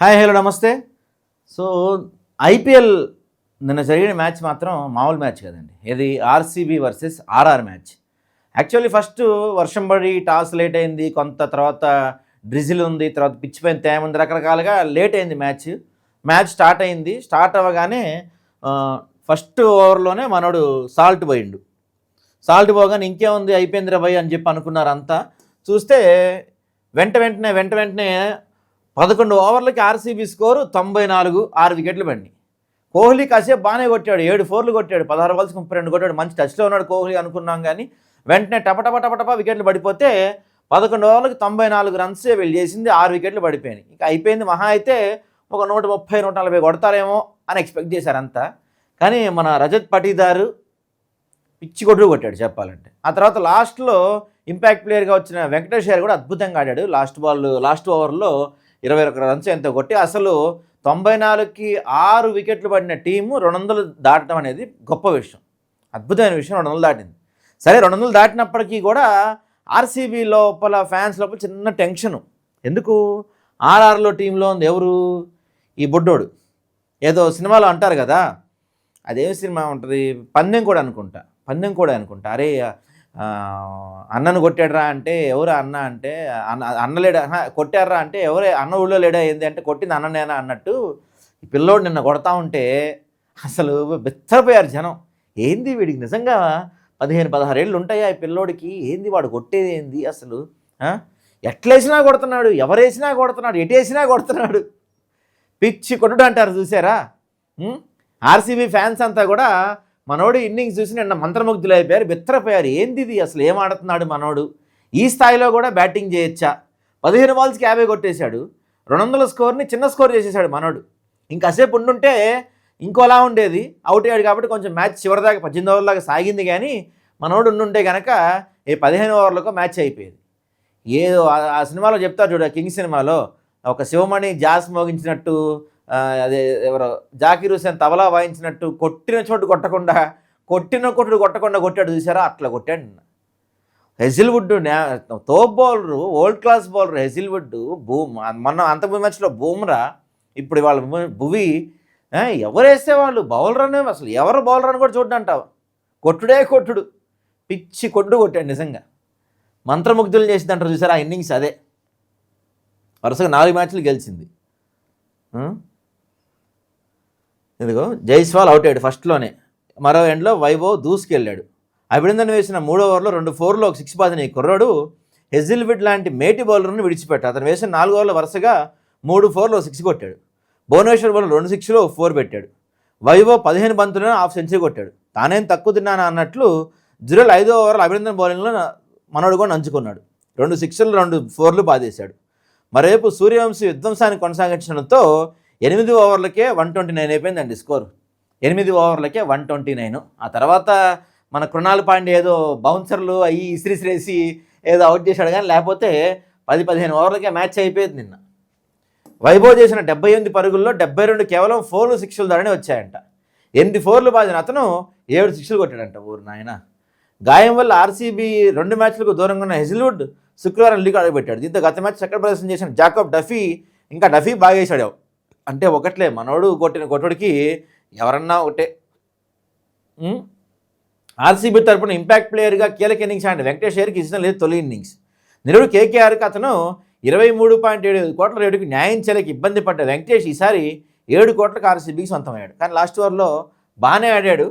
Hi hello namaste. So IPL నిన్న జరిగిన match మాత్రం మామూలు మ్యాచ్ కదండి. ఇది RCB versus RR match. Actually first వర్షం పడి టాస్ లేట్ అయింది, కొంత తర్వాత డ్రిజిల్ ఉంది, తర్వాత పిచ్ పైన తేమ ఉంది, రకరకాలుగా లేట్ అయింది మ్యాచ్ స్టార్ట్ అయింది. స్టార్ట్ అవ్వగానే ఫస్ట్ ఓవర్లోనే మనోడు సాల్ట్ పోగానే ఇంకేముంది అయిపోయిందిరా భయ్ అని చెప్పి అనుకున్నారు అంతా. చూస్తే వెంటనే 11 ఓవర్లకి ఆర్సీబీ స్కోరు 94, 6 వికెట్లు పడినాయి. కోహ్లీ కాసేపు బాగానే కొట్టాడు, 7 4 కొట్టాడు, 16 బాల్స్ 32 కొట్టాడు, మంచి టచ్లో ఉన్నాడు కోహ్లీ అనుకున్నాం. కానీ వెంటనే టపటపా వికెట్లు పడిపోతే 11 ఓవర్లకి 94 రన్సే వీళ్ళు చేసింది, 6 వికెట్లు పడిపోయినాయి. ఇంకా అయిపోయింది, మహా అయితే ఒక 130, 140 కొడతారేమో అని ఎక్స్పెక్ట్ చేశారంతా. కానీ మన రజత్ పటీదారు పిచ్చి కొట్టాడు చెప్పాలంటే. ఆ తర్వాత లాస్ట్లో ఇంపాక్ట్ ప్లేయర్గా వచ్చిన వెంకటేష్ గారు కూడా అద్భుతంగా ఆడాడు. లాస్ట్ ఓవర్లో 21 రన్స్ ఎంతో కొట్టి అసలు 94కి 6 వికెట్లు పడిన టీము 200 దాటడం అనేది గొప్ప విషయం, అద్భుతమైన విషయం. 200 దాటింది. సరే 200 దాటినప్పటికీ కూడా ఆర్సీబీ లోపల, ఫ్యాన్స్ లోపల చిన్న టెన్షను. ఎందుకు? ఆర్ఆర్లో టీంలో ఉంది ఎవరు? ఈ బుడ్డోడు. ఏదో సినిమాలో అంటారు కదా, అదేం సినిమా ఉంటుంది, పందెం కూడా అనుకుంటా. అరే అన్నను కొట్టాడరా అంటే ఎవరు అన్న అంటే అన్న లేడా, కొట్టారా అంటే ఎవరే అన్న ఊళ్ళో లేడా ఏంది అంటే కొట్టింది అన్ననేనా అన్నట్టు. ఈ పిల్లోడు నిన్న కొడతా ఉంటే అసలు బెత్తరపోయారు జనం. ఏంది వీడికి నిజంగా 15-16 ఏళ్ళు ఉంటాయా ఈ పిల్లోడికి? ఏంది వాడు కొట్టేది ఏంది అసలు? ఎట్లేసినా కొడుతున్నాడు, ఎవరేసినా కొడుతున్నాడు, ఎటేసినా కొడుతున్నాడు. పిచ్చి కొట్టుడు అంటారు చూసారా. ఆర్సీబీ ఫ్యాన్స్ అంతా కూడా మనోడు ఇన్నింగ్స్ చూసి నిన్న మంత్రముగ్ధులు అయిపోయారు, బెత్తరపోయారు. ఏంది ఇది అసలు, ఏం ఆడుతున్నాడు మనోడు, ఈ స్థాయిలో కూడా బ్యాటింగ్ చేయొచ్చా? 15 బాల్స్కి 50 కొట్టేశాడు, 200 స్కోర్ని చిన్న స్కోర్ చేసేసాడు మనోడు. ఇంకాసేపు ఉండుంటే ఇంకోలా ఉండేది. అవుట్ అయ్యాడు కాబట్టి కొంచెం మ్యాచ్ చివరిదాకా 18 ఓవర్ల దాకా సాగింది. కానీ మనోడు ఉండుంటే కనుక 15 ఓవర్లకు మ్యాచ్ అయిపోయేది. ఏదో ఆ సినిమాలో చెప్తారు చూడ, కింగ్ సినిమాలో ఒక శివమణి జాస్ మోగించినట్టు, అదే ఎవరో జాకీర్ హుసేన్ తబలా వాయించినట్టు కొట్టిన చోటు కొట్టకుండా కొట్టాడు చూసారా, అట్లా కొట్టాడు. హెజిల్వుడ్ తోప్ bowler, world class bowler Hazlewood, మొన్న అంతకుముందు మ్యాచ్లో బూమ్రా, ఇప్పుడు వాళ్ళ భువి. ఎవరేస్తే వాళ్ళు బౌలర్ అనే, అసలు ఎవరు బౌలర్ అని కూడా చూడంటావు, కొట్టుడు పిచ్చి కొట్టాడు నిజంగా. మంత్రముగ్ధులు చేసిందంటారు చూసారా ఆ ఇన్నింగ్స్. అదే వరుసగా 4 మ్యాచ్లు గెలిచింది. ఇదిగో జైస్వాల్ అవుట్ అయ్యాడు ఫస్ట్లోనే, మరో ఎండ్లో వైభవ్ దూసుకెళ్ళాడు. అభినందన్ వేసిన 3 ఓవర్లో 2 4లో ఒక 6 బాదిన ఈ కుర్రాడు హెజిల్వుడ్ లాంటి మేటి బౌలర్ను విడిచిపెట్టాడు. అతను వేసిన 4 ఓవర్లో వరుసగా 3 4లో 6 కొట్టాడు. భువనేశ్వర్ బౌలర్ 2 6లో 4 పెట్టాడు. వైభవ్ 15 బంతులను హాఫ్ సెంచరీ కొట్టాడు. తానేం తక్కువ తిన్నానా అన్నట్లు జురెల్ 5వ ఓవర్లో అభినందన్ బౌలింగ్లో మనోడు కూడా నంచుకున్నాడు. 2 6లు 2 4లు బాధేశాడు. మరోవైపు సూర్యవంశీ విధ్వంసాన్ని కొనసాగించడంతో 8 ఓవర్లకే 129 అయిపోయిందండి స్కోర్. 8 ఓవర్లకే 129. ఆ తర్వాత మన కృణాల్ పాండే ఏదో బౌన్సర్లు అయ్యి ఇసిరిసిరేసి ఏదో అవుట్ చేశాడు. కానీ లేకపోతే 10-15 ఓవర్లకే మ్యాచ్ అయిపోయేది నిన్న. వైభవ్ చేసిన 78 పరుగుల్లో 72 కేవలం 4 6ల ధరనే వచ్చాయంట. 8 4లు బాదిన అతను 7 6లు కొట్టాడంట. ఊరు నాయన. గాయం వల్ల ఆర్సీబీ 2 మ్యాచ్లకు దూరంగా ఉన్న హెజిల్వుడ్ శుక్రవారం లీగ్ అడుగుపెట్టాడు. దీంతో గత మ్యాచ్ చక్కటి ప్రదర్శన చేసిన జాకబ్ డఫీ బాగేశాడు. అంటే ఒకట్లే, మనోడు కొట్టిన కొట్టుడికి ఎవరన్నా ఒకటే. ఆర్సీబీ తరపున ఇంపాక్ట్ ప్లేయర్గా కీలక ఇన్నింగ్స్ ఆడిన వెంకటేష్ గారికి ఇష్టం లేదు తొలి ఇన్నింగ్స్. నిరుడు కేకేఆర్కి అతను 23.75 కోట్ల రేటుకి న్యాయం చేయలేక ఇబ్బంది పడ్డ వెంకటేష్ ఈసారి 7 కోట్లకు ఆర్సీబీకి సొంతమయ్యాడు. కానీ లాస్ట్ ఓవర్లో బాగానే ఆడాడు.